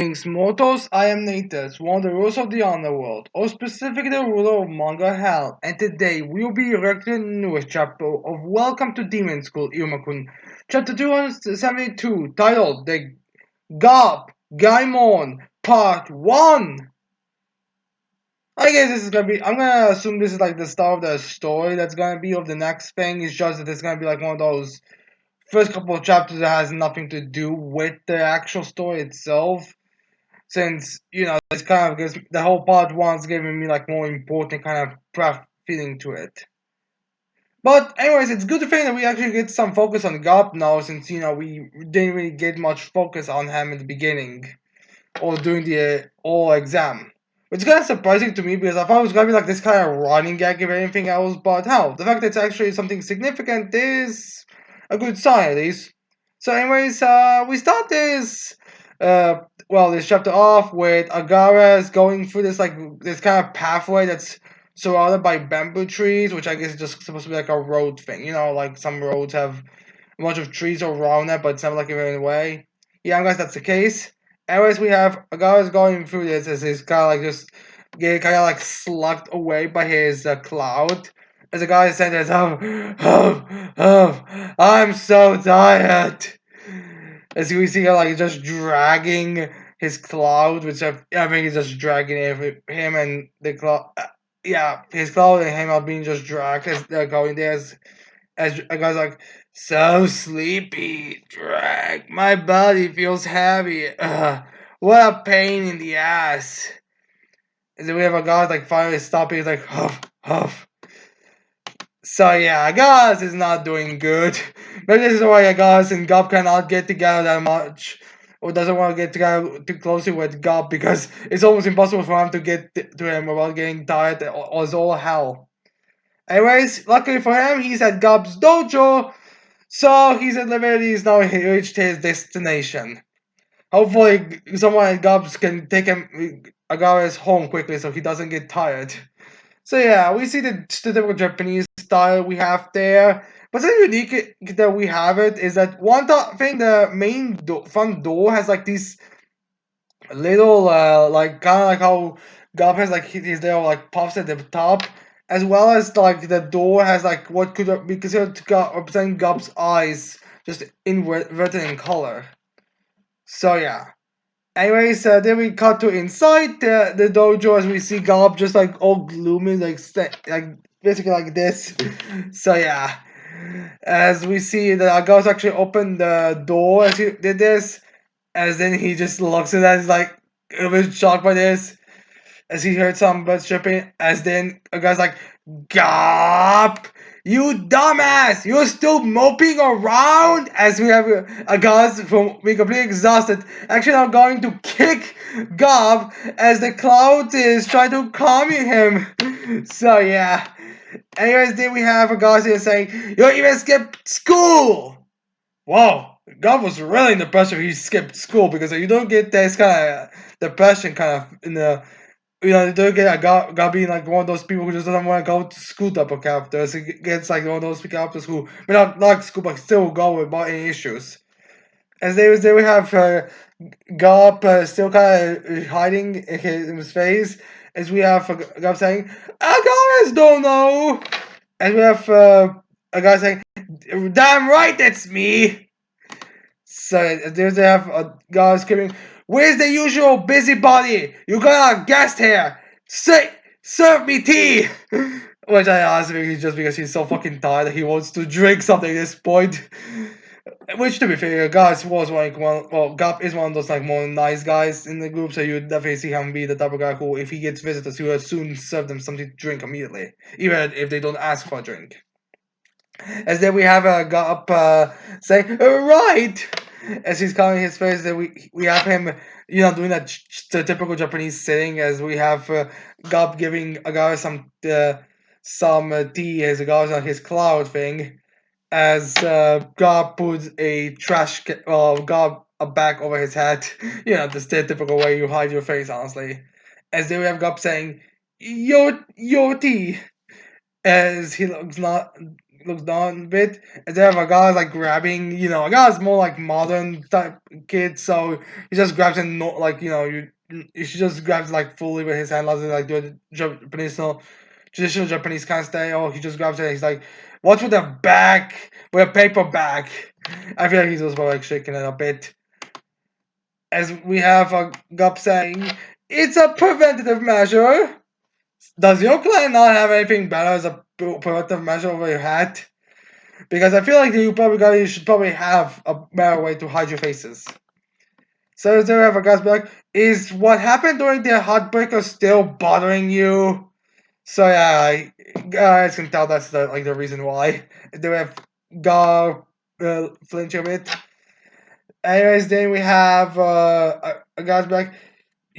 Greetings, mortals. I am Natus, one of the rulers of the underworld, or specifically the ruler of Manga Hell, and today we will be reacting to the newest chapter of Welcome to Demon School, Iruma-kun, chapter 272, titled The Gaap Goemon, Part 1. I guess this is gonna be. I'm gonna assume this is like the start of the story that's gonna be of the next thing. It's just that it's gonna be like one of those first couple of chapters that has nothing to do with the actual story itself. Since it's kind of because the whole part one's giving me like more important kind of craft feeling to it. But anyways, it's good to think that we actually get some focus on Gaap now, since we didn't really get much focus on him in the beginning or during the all exam. Which is kind of surprising to me because I thought it was gonna be like this kind of running gag if anything else. But hell, the fact that it's actually something significant is a good sign at least. So anyways, we start this chapter off with Agaras going through this kind of pathway that's surrounded by bamboo trees, which I guess is just supposed to be like a road thing. Like some roads have a bunch of trees around it, but it's never like in a way. Yeah, I guess that's the case. Anyways, we have Agaras going through this as he's kind of like just getting kind of like slugged away by his cloud. As the guy says, I'm so tired. As we see, like just dragging his cloud, which I think is just dragging him and the cloud. Yeah, his cloud and him are being just dragged as they're going there. As a guy's like, so sleepy, drag. My body feels heavy. What a pain in the ass. And then we have a guy like finally stopping. He's like, huff, huff. So yeah, Gas is not doing good. Maybe this is why Gas and Gaap cannot get together that much, or doesn't want to get together too closely with Gaap because it's almost impossible for him to get to him without getting tired or it's all hell. Anyways, luckily for him, he's at Gaap's dojo, so he's at liberty. He's now reached his destination. Hopefully, someone at Gaap's can take him Agares home quickly so he doesn't get tired. So yeah, we see the typical Japanese style we have there. But something unique that we have it is that one thing, the main front door has like these little like kind of like how Gaap has like his little like puffs at the top, as well as like the door has like what could be considered to represent Gaap's eyes, just inverted in color. So yeah. Anyways, then we cut to inside the dojo as we see Gaap just like all gloomy, like basically like this. So yeah, as we see that Gaap actually opened the door as he did this, as then he just looks at us like a bit shocked by this, as he heard some birds chirping. As then a guy's like, Gaap, you dumbass! You're still moping around? As we have a guy from being completely exhausted, actually now going to kick Gaap as the cloud is trying to calm him. So yeah. Anyways, then we have a guy here saying, you even skipped school! Whoa, Gaap was really in the pressure he skipped school because you don't get this kind of depression kind of in the you don't get a Gaap being like one of those people who just doesn't want to go to school type of characters. It gets like one of those characters who may not like school but still go without any issues. As there we have Gaap still kind of hiding in his face. As we have Gaap saying, I guys don't know. And we have a guy saying, damn right, that's me. So there's they have a guy screaming, where's the usual busybody? You got a guest here. Say, serve me tea. Which I asked him just because he's so fucking tired that he wants to drink something at this point. Which, to be fair, Gus was like Gaap is one of those like more nice guys in the group, so you would definitely see him be the type of guy who, if he gets visitors, he will soon serve them something to drink immediately, even if they don't ask for a drink. As then we have a Gaap saying, right! As he's covering his face, then we have him, doing that the typical Japanese sitting, as we have Gaap giving a guy some tea as a guy on his cloud thing, as Gaap puts a Gaap a bag over his head, the typical way you hide your face, honestly. As then we have Gaap saying, your tea, as he looks not looks down a bit, and then have a guy like grabbing, a guy's more like modern type kid, so he just grabs and not like you should just grabs like fully with his hand, like do a Japanese no, traditional Japanese kind of style. He just grabs it. And he's like, "What's with the back? With a paper bag?" I feel like he's also like shaking it a bit. As we have a Gup saying, "It's a preventative measure." Does your clan not have anything better as a preventive measure over your hat? Because I feel like you should probably have a better way to hide your faces. So there have a guys be like, is what happened during the heartbreaker still bothering you? So yeah, guys can tell that's the reason why. They have Gar flinch a bit. Anyways, then we have a guy's be like,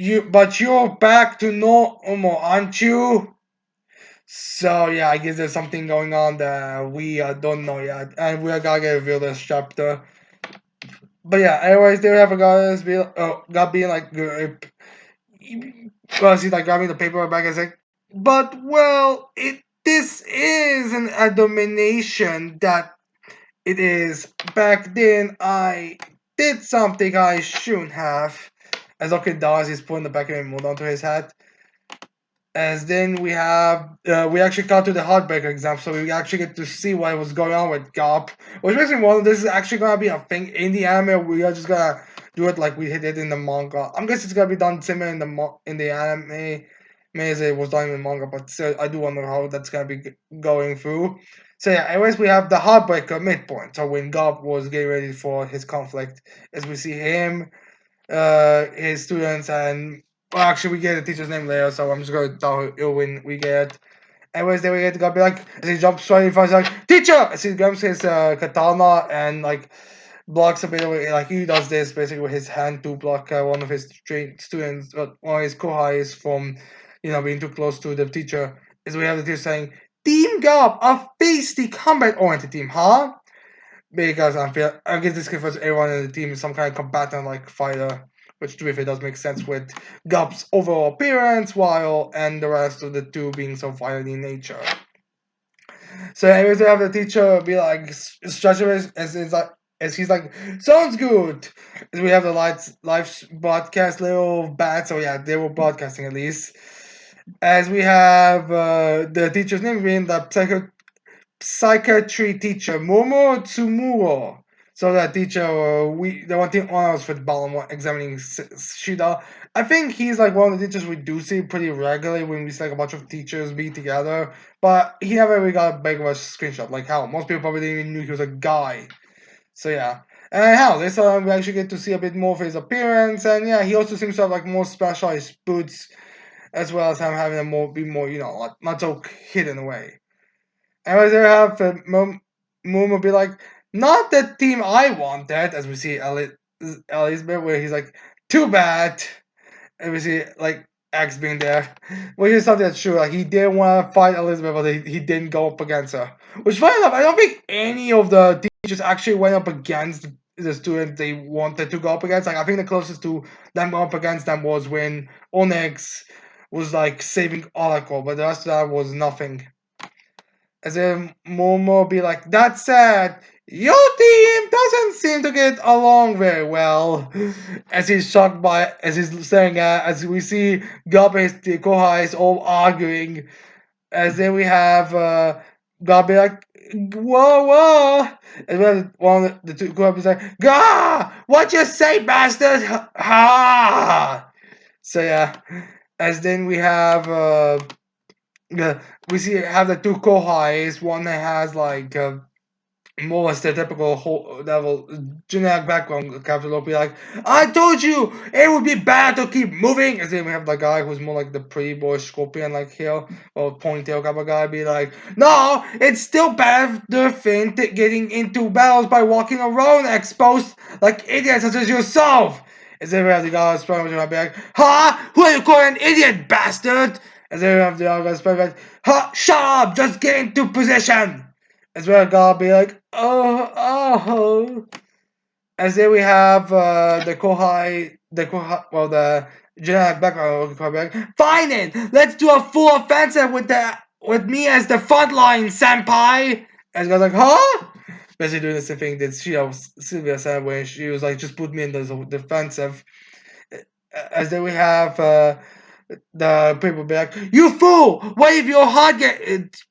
you're back to normal, aren't you? So yeah, I guess there's something going on that we don't know yet, and we're gonna get revealed this chapter. But yeah, anyways, they have a guy that's got being like, well, she's like grabbing the paper back and saying, but well, this is an abomination that it is. Back then, I did something I shouldn't have. As Oki does, he's putting the back of him onto his hat. As then we actually got to the Heartbreaker exam, so we actually get to see what was going on with Gaap, which makes me wonder this is actually gonna be a thing in the anime. Or we are just gonna do it like we did it in the manga. I'm guessing it's gonna be done similar in the anime, as it was done in the manga, but still, I do wonder how that's gonna be going through. So yeah, anyways, we have the Heartbreaker midpoint. So when Gaap was getting ready for his conflict, as we see him his students, and well, actually we get the teacher's name later, so I'm just gonna tell you when we get. Anyways, then we get to go be like, as he jumps straight in front, he's like, teacher! As he grabs his katana and like blocks a bit away, like he does this basically with his hand to block one of his students, one of his kohais from, being too close to the teacher. Is we have the teacher saying, Team Gap, a feisty combat-oriented team, huh? Because I guess this gives everyone in the team some kind of combatant like fighter, which to be fair does make sense with Gup's overall appearance, while and the rest of the two being so fiery in nature. So anyways, we have the teacher be like structure as he's like, sounds good. As we have the live broadcast little bat, so yeah, they were broadcasting at least. As we have the teacher's name being the psychiatry teacher Momo Tsumuro. So that teacher, the one thing on us with Balam examining Shida. I think he's like one of the teachers we do see pretty regularly when we see like a bunch of teachers be together. But he never really got a big of a screenshot. Like how most people probably didn't even knew he was a guy. So yeah. And hell, this time we actually get to see a bit more of his appearance, and yeah, he also seems to have like more specialized boots, as well as him having a be more, like, not so hidden away. And as they have Momo be like, not the team I wanted, as we see Elizabeth, where he's like, too bad. And we see, like, X being there. Which is something that's true. Like, he didn't want to fight Elizabeth, but he didn't go up against her. Which, funny enough, I don't think any of the teachers actually went up against the student they wanted to go up against. Like, I think the closest to them going up against them was when Onyx was, like, saving Oracle, but the rest of that was nothing. As if Momo be like, that said, your team doesn't seem to get along very well. As he's shocked by, as he's staring at, as we see Gabe the Kohais all arguing. As then we have Gabe like, whoa, whoa. And then one of the two Kohais is like, Gah! What you say, bastard? Ha! So yeah. As then we have yeah, we see have the two kohais. One that has like more stereotypical whole level generic background character will be like, I told you it would be bad to keep moving. And then we have the guy who's more like the pretty boy scorpion like here, or ponytail kind of guy be like, no, it's still better than getting into battles by walking around exposed like idiots such as yourself. And then we have the guy who's probably gonna be like, huh? Who are you calling an idiot, bastard? And then we have the other guy's probably like, huh? Shut up! Just get into position! As well, God be like, oh. As then we have the generic background. Like, fine then, let's do a full offensive with me as the front line, senpai. And the guy's like, huh? Basically doing the same thing that Sylvia said when she was like, just put me in the defensive. As then we have the people be like, you fool! Wave your hard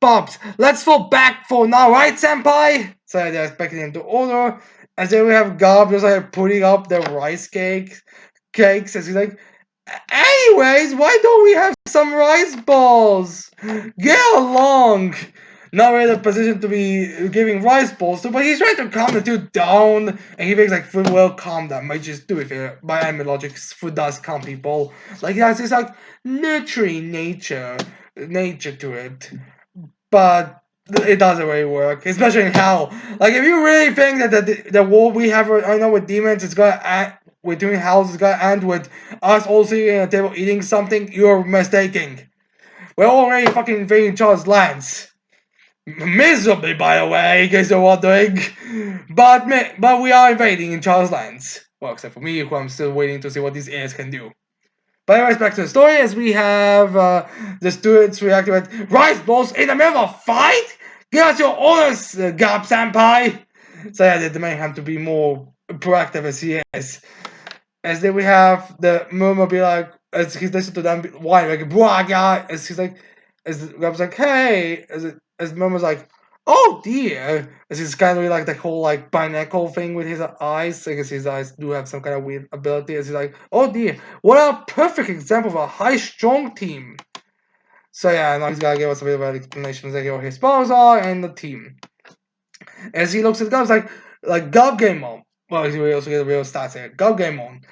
pops! Let's fall back for now, right, senpai? So they're expecting him to order. As then we have Gaap just like putting up the rice cakes, as he's like, anyways, why don't we have some rice balls? Get along! Not really in a position to be giving rice balls to, but he's trying to calm the two down, and he thinks like food will calm them. Might just do it here. By anime logic, food does calm people. Like it has this like nurturing nature to it. But it doesn't really work, especially in hell. Like if you really think that the war we have right now with demons is gonna end, with doing hells is gonna end with us all sitting at a table eating something, you're mistaken. We're already fucking invading Charles' lands. Miserably, by the way, in case you're wondering. But we are invading in Charles' lands. Well, except for me, who I'm still waiting to see what these airs can do. But anyways, back to the story, as we have the students reacting with rice balls in the middle of a fight? Give us your orders, Gaap Senpai! So yeah, they demand him to be more proactive as he is. As then we have the Murmur be like, as he's listening to them, why, like, yeah, as he's like, as Gaap's like, hey, as Murmur's like, oh dear, as he's kind of like the whole like binacle thing with his eyes. I guess his eyes do have some kind of weird ability. As he's like, oh dear, what a perfect example of a high strong team. So yeah, now he's gotta give us a bit of an explanation of what his powers are and the team. As he looks at the guns like Gaap Goemon. Well, we also get the real stats here. Gaap Goemon,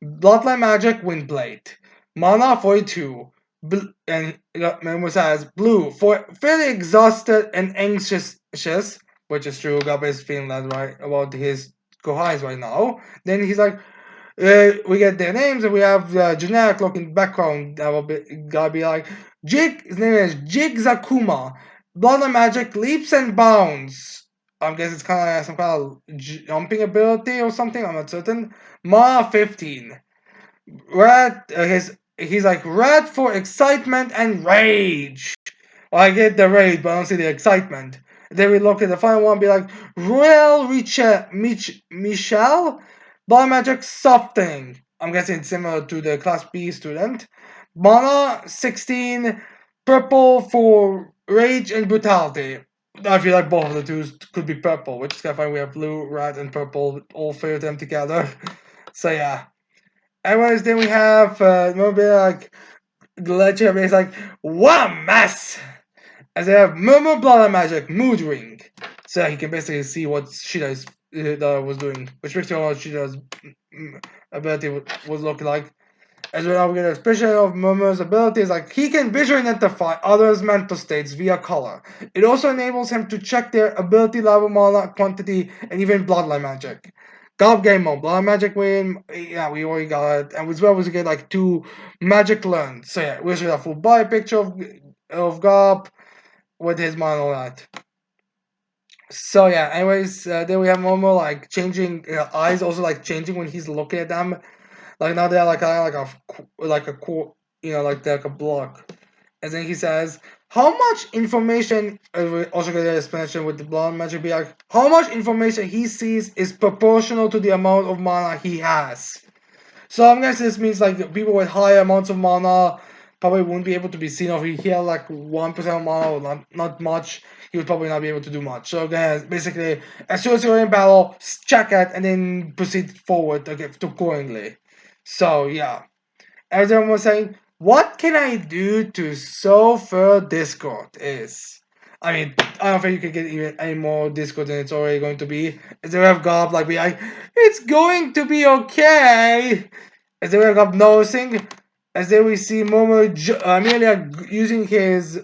Bloodline Magic Windblade, Mana 42, and Memo says blue for fairly exhausted and anxious, which is true. Gaap is feeling that right about his Kohais right now. Then he's like, we get their names and we have generic looking background that will be gotta be like his name is Jig Zakuma. Bloodline Magic leaps and bounds. I guess it's kind of like some kind of jumping ability or something. I'm not certain. Ma 15. Red. He's like red for excitement and rage. Well, I get the rage, but I don't see the excitement. Then we look at the final one, and be like Ruel Michelle, Biomagic Softing. I'm guessing it's similar to the Class B student. Mana 16, purple for rage and brutality. I feel like both of the two could be purple, which is kind of funny. We have blue, red, and purple, all three of them together. So yeah. Anyways, then we have maybe like Glitcher, it's like what a mess. As they have Murmur Blood Magic Mood Ring, so he can basically see what Shida's was doing, which makes you what Shida's ability was looking like. As we now get a special of Murmur's abilities, like he can visually identify others' mental states via color. It also enables him to check their ability level, mana quantity, and even bloodline magic. Gaap Goemon, blood magic win. Yeah, we already got it, and as well as we get like 2 magic learned. So yeah, we should have a full body picture of Gaap with his mind and all that. So yeah, anyways, then we have Momo like changing eyes, also like changing when he's looking at them. Like now they're like kind of like a like a block. And then he says, "How much information?" We also get an explanation with the blonde magic. Be like, "How much information he sees is proportional to the amount of mana he has." So I'm guessing this means like people with higher amounts of mana probably wouldn't be able to be seen. Or if he had like 1% of mana or not much, he would probably not be able to do much. So again, basically, as soon as you're in battle, check it and then proceed forward accordingly. So yeah, everyone was saying, what can I do to sulfur Discord? I mean, I don't think you can get even any more Discord than it's already going to be. Is there have Gob like be like, it's going to be okay. As they wake up noticing, as they we see Momo Amelia using his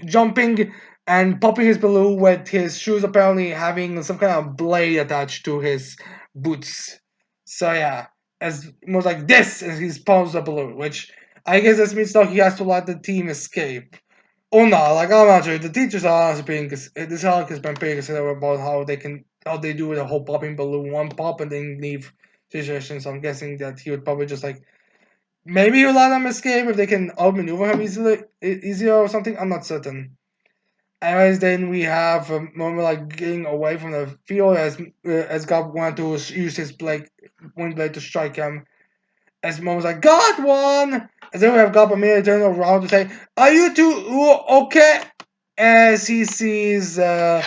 jumping and popping his balloon with his shoes apparently having some kind of blade attached to his boots. So yeah, as more like this as he spawns the balloon, which I guess this means now he has to let the team escape. Or not, like I'm not sure. The teachers are honestly being this arc has been pretty considerate about how they do the whole popping balloon, one pop and then leave situation. So I'm guessing that he would probably just like maybe he'll let them escape if they can outmaneuver him easier or something. I'm not certain. Anyways, then we have a moment like getting away from the field as God wanted to use his wind blade to strike him. As Mom was like, "Got one!" And then we have Gaap Goemon turn around to say, "Are you two okay?" As he sees the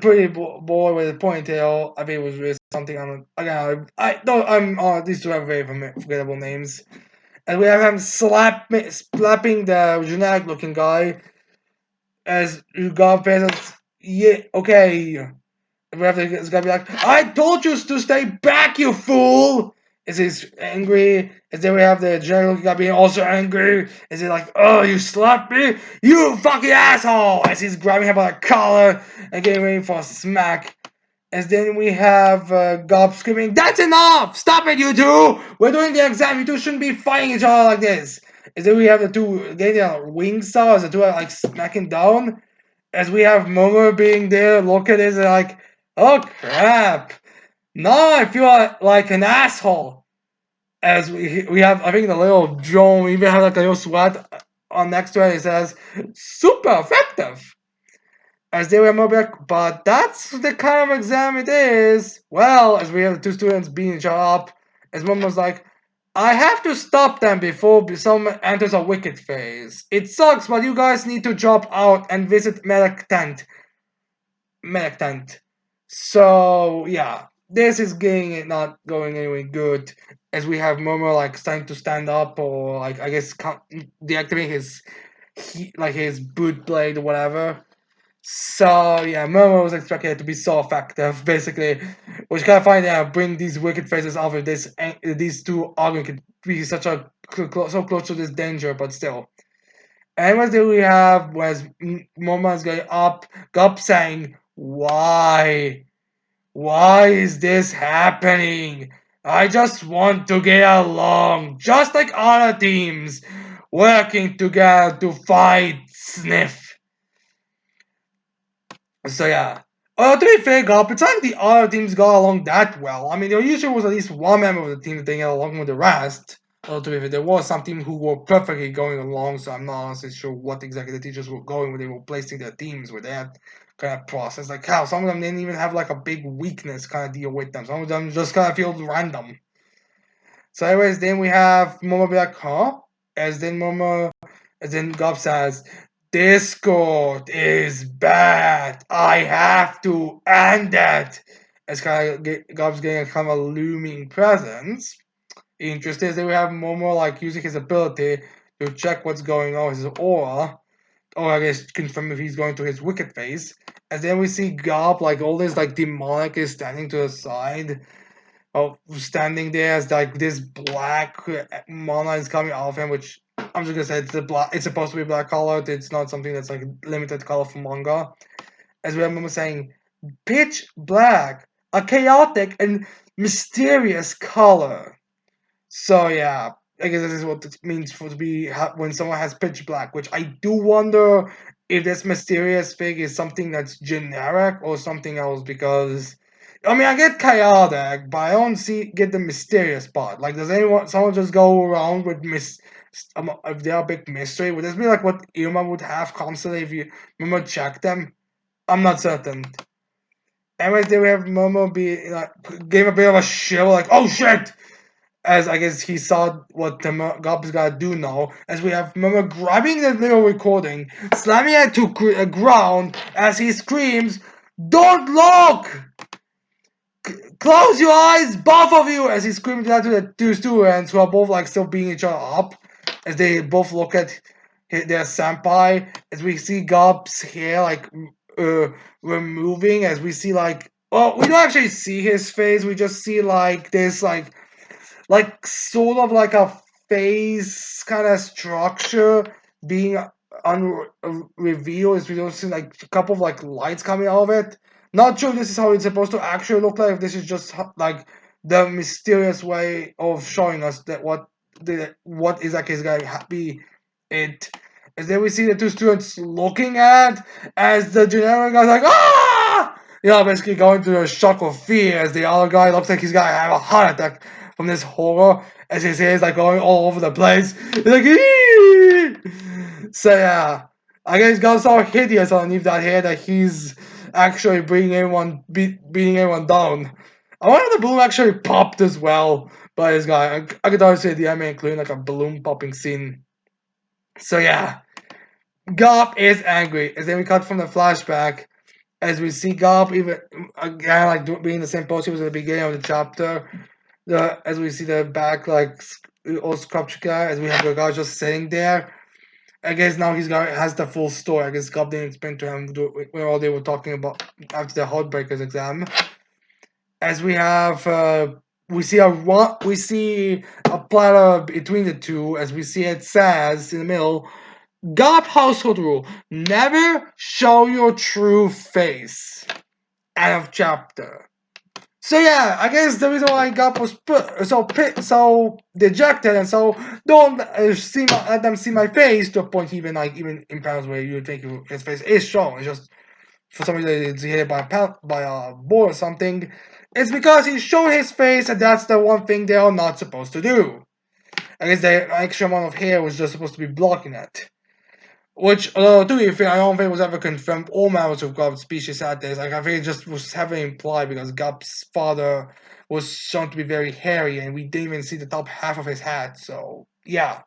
pretty boy with the ponytail, I think it was really something. Again, I don't. These two have very forgettable names. And we have him slapping the generic-looking guy as Gaap says, "Yeah, okay." We have this guy be like, "I told you to stay back, you fool!" Is he's angry? Is then we have the general guy being also angry? Is he like, "Oh, you slapped me, you fucking asshole!" As he's grabbing him by the collar and getting ready for a smack. As then we have Gob screaming, "That's enough! Stop it, you two! We're doing the exam. You two shouldn't be fighting each other like this." As then we have the two getting their wings out as the two are like smacking down. As we have Momo being there, look at this and like, "Oh crap! Now I feel like an asshole." As we have, I think the little drone we even have like a little sweat on next to it. It says, "Super effective." As they were more back, but that's the kind of exam it is. Well, as we have the two students beating each other up, as one was like, "I have to stop them before someone enters a wicked phase. It sucks, but you guys need to drop out and visit medic tent." So yeah, this is getting it not going anywhere good. As we have Momo like starting to stand up or like I guess deactivating his boot blade or whatever. So yeah, Momo was expected to be so effective, basically, which kind of find bring these wicked phases out of this. These two arguing could be such a so close to this danger, but still. Anyways, then we have was Momo is going up, Gup saying, "Why? Why is this happening? I just want to get along, just like other teams, working together to fight Sniff." So yeah. To be fair, Gulp, it's like the other teams got along that well. I mean, there usually was at least one member of the team that didn't get along with the rest. To be fair, there was some team who were perfectly going along, so I'm not honestly sure what exactly the teachers were going when they were placing their teams with that kind of process. Like how some of them didn't even have like a big weakness kind of deal with them. Some of them just kind of feel random. So anyways, then we have Momo be like, "Huh?" As then Momo as then Gob says, "Discord is bad. I have to end it." As kind of Gob's getting a kind of a looming presence. Interesting is that we have Momo like using his ability to check what's going on with his aura. Or I guess confirm if he's going to his wicked phase. And then we see Gob like all this like demonic is standing to the side standing there as like this black mana is coming off him, which I'm just gonna say it's black. It's supposed to be black colored. It's not something that's like limited color for manga. As we remember saying, pitch black, a chaotic and mysterious color. So yeah, I guess this is what it means for to be when someone has pitch black. Which I do wonder if this mysterious thing is something that's generic or something else because I mean, I get chaotic, but I don't get the mysterious part. Like, does someone just go around with if they're a big mystery? Would this be like what Iruma would have constantly if you Momo check them? I'm not certain. Anyways, they have Momo be like gave a bit of a shiver, like, "Oh shit!" As I guess he saw what the Gob's gotta do now. As we have Momo grabbing the little recording, slamming it to the ground as he screams, "Don't look! Close your eyes, both of you!" As he screamed that to the two students who are both like still beating each other up. As they both look at their senpai. As we see Gob's hair like removing. As we see like, well, we don't actually see his face. We just see like this like sort of like a face kind of structure being revealed as we don't see like a couple of like lights coming out of it. Not sure if this is how it's supposed to actually look like. If this is just like the mysterious way of showing us that what exactly is going to be it. As then we see the two students looking at as the generic guy's like, "Ah!" Basically going through a shock of fear as the other guy looks like he's gonna have a heart attack from this horror as his hair is like going all over the place. He's like, "Eee!" So yeah, I guess got so hideous underneath that hair that he's actually beating everyone down. I wonder if the balloon actually popped as well by this guy. I could always say the anime including like a balloon popping scene. So yeah, Gaap is angry. As then we cut from the flashback as we see Gaap even again being the same pose he was at the beginning of the chapter. As we see the back old sculpture guy, as we have the guy just sitting there. I guess now has the full story. I guess Gaap didn't explain to him when all they were talking about after the Heartbreakers exam. As we see a platter between the two. As we see it says in the middle, Gaap household rule: never show your true face. End of chapter. So yeah, I guess the reason why Gaap was so dejected and so don't let them see my face to a point even in panels where you think his face is shown. It's just for some reason it's hit by a ball or something. It's because he's shown his face and that's the one thing they are not supposed to do. I guess the extra amount of hair was just supposed to be blocking it. Which, to be fair, I don't think was ever confirmed all members of Gaap's species had this. Like, I think it just was heavily implied because Gaap's father was shown to be very hairy and we didn't even see the top half of his head, so yeah.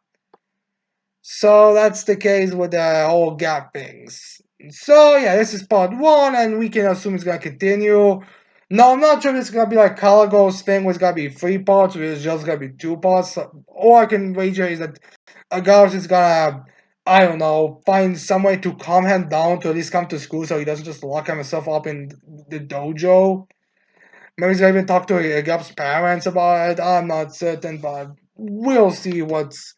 So that's the case with the whole Gaap things. So yeah, this is part one, and we can assume it's gonna continue. No, I'm not sure if it's gonna be like Caligo's thing, where it's gonna be 3 parts, or it's just gonna be 2 parts. All I can wager is that Agaros is gonna, I don't know, find some way to calm him down to at least come to school so he doesn't just lock himself up in the dojo. Maybe he's gonna even talk to Agap's parents about it. I'm not certain, but we'll see what's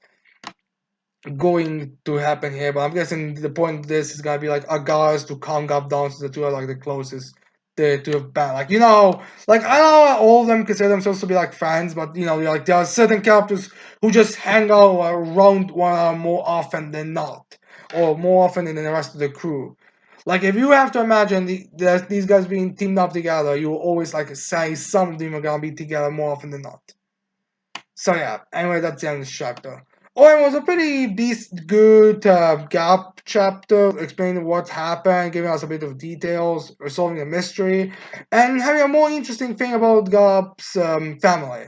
going to happen here, but I'm guessing the point of this is gonna be like Agas to calm Gap down so the two are like the closest to a band. Like like I know all of them consider themselves to be like friends, but like there are certain characters who just hang out around one another more often than not, or more often than the rest of the crew. Like if you have to imagine these guys being teamed up together, you will always like say some of them are gonna be together more often than not. So yeah, anyway, that's the end of the chapter. Oh, it was a pretty good Gap chapter, explaining what happened, giving us a bit of details, resolving a mystery, and having a more interesting thing about Gap's family.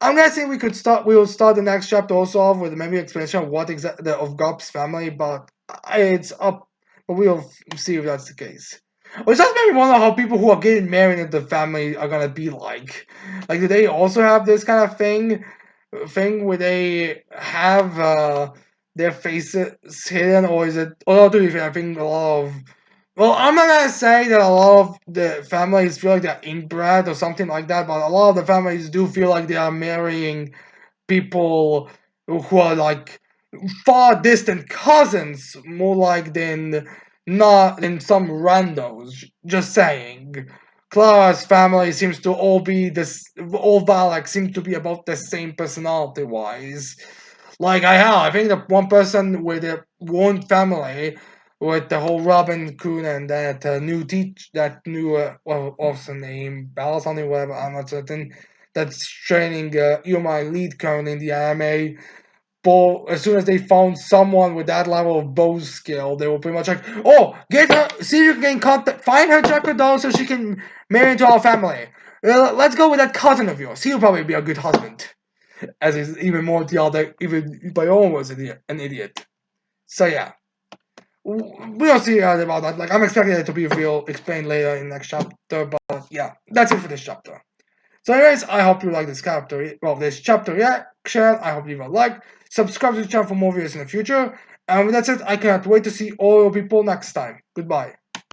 I'm guessing we will start the next chapter also off with maybe explanation of what exactly of Gap's family, but it's up. But we'll see if that's the case. Which does make me wonder how people who are getting married in the family are gonna be like. Like, do they also have this kind of thing where they have their faces hidden, or is it? Or do you think? I think a lot of. Well, I'm not gonna say that a lot of the families feel like they're inbred or something like that, but a lot of the families do feel like they are marrying people who are like far distant cousins, more like than not than some randos. Just saying. Clara's family seems to all be this. All Valak seem to be about the same personality wise. Like I think the one person with the one family with the whole Robin Coon and that new what's her name, Bella something, whatever, I'm not certain. That's training Iruma lead currently in the anime. But as soon as they found someone with that level of bow skill, they were pretty much like, "Oh, get her! See if you can contact, find her, track her down, so she can marry into our family. Let's go with that cousin of yours. He'll probably be a good husband." As is even more the other, even Bayonne was an idiot. So yeah, we'll see about that. Like I'm expecting it to be real explained later in the next chapter, but yeah, that's it for this chapter. So anyways, I hope you like this chapter reaction. I hope you leave a like, subscribe to the channel for more videos in the future. And with that said, I cannot wait to see all you people next time. Goodbye.